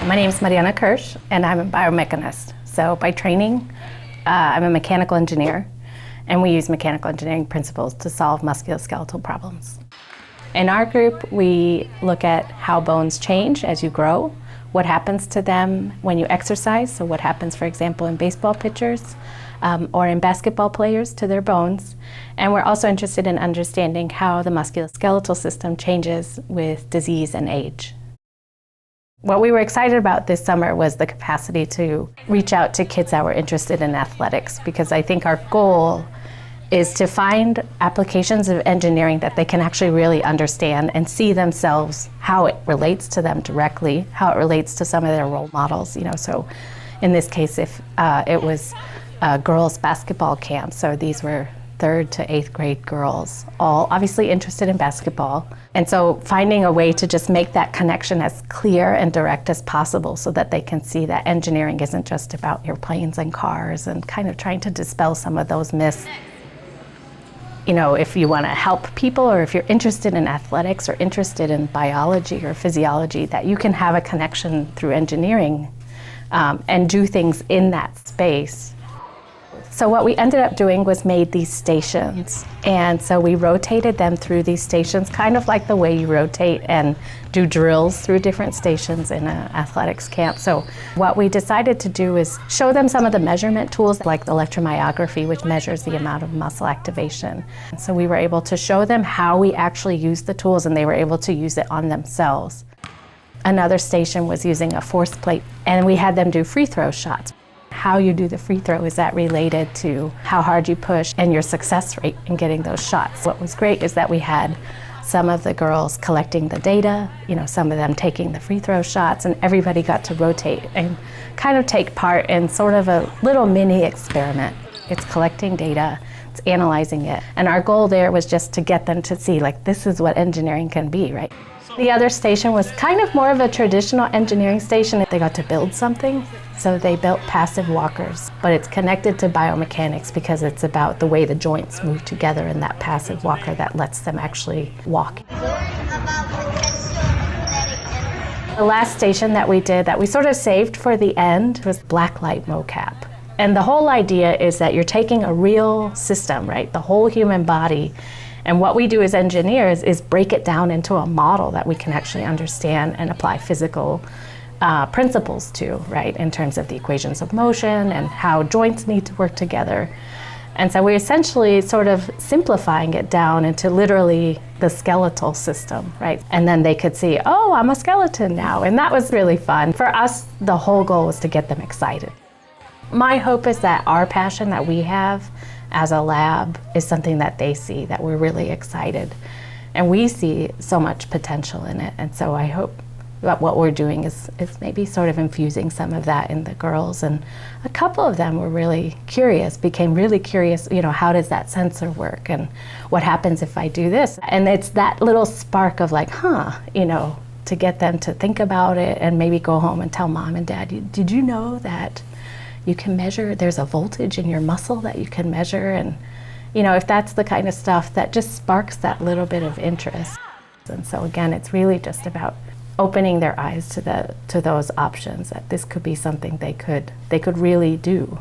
My name is Mariana Kersh, and I'm a biomechanist. So by training, I'm a mechanical engineer, and we use mechanical engineering principles to solve musculoskeletal problems. In our group, we look at how bones change as you grow, what happens to them when you exercise, so what happens, for example, in baseball pitchers or in basketball players to their bones. And we're also interested in understanding how the musculoskeletal system changes with disease and age. What we were excited about this summer was the capacity to reach out to kids that were interested in athletics, because I think our goal is to find applications of engineering that they can actually really understand and see themselves, how it relates to them directly, how it relates to some of their role models. So in this case, if it was a girls' basketball camp, so these were 3rd to 8th grade girls, all obviously interested in basketball. And so finding a way to just make that connection as clear and direct as possible so that they can see that engineering isn't just about airplanes and cars, and kind of trying to dispel some of those myths. If you want to help people, or if you're interested in athletics or interested in biology or physiology, that you can have a connection through engineering and do things in that space. So what we ended up doing was made these stations. And so we rotated them through these stations, kind of like the way you rotate and do drills through different stations in an athletics camp. So what we decided to do is show them some of the measurement tools, like the electromyography, which measures the amount of muscle activation. And so we were able to show them how we actually use the tools, and they were able to use it on themselves. Another station was using a force plate, and we had them do free throw shots. How you do the free throw, is that related to how hard you push and your success rate in getting those shots? What was great is that we had some of the girls collecting the data, some of them taking the free throw shots, and everybody got to rotate and kind of take part in sort of a little mini experiment. It's collecting data, it's analyzing it, and our goal there was just to get them to see, this is what engineering can be, right? The other station was kind of more of a traditional engineering station. They got to build something. So they built passive walkers, but it's connected to biomechanics because it's about the way the joints move together in that passive walker that lets them actually walk. The last station that we did that we sort of saved for the end was blacklight mocap. And the whole idea is that you're taking a real system, right? The whole human body. And what we do as engineers is break it down into a model that we can actually understand and apply physical principles to, right, in terms of the equations of motion and how joints need to work together. And so we're essentially sort of simplifying it down into literally the skeletal system, right? And then they could see, oh, I'm a skeleton now. And that was really fun. For us, the whole goal was to get them excited. My hope is that our passion that we have as a lab is something that they see, that we're really excited. And we see so much potential in it. And so I hope that what we're doing is maybe sort of infusing some of that in the girls. And a couple of them were really curious, became really curious, how does that sensor work? And what happens if I do this? And it's that little spark of to get them to think about it and maybe go home and tell mom and dad, did you know that you can measure, there's a voltage in your muscle that you can measure? And if that's the kind of stuff that just sparks that little bit of interest. And so again, it's really just about opening their eyes to those options, that this could be something they could really do.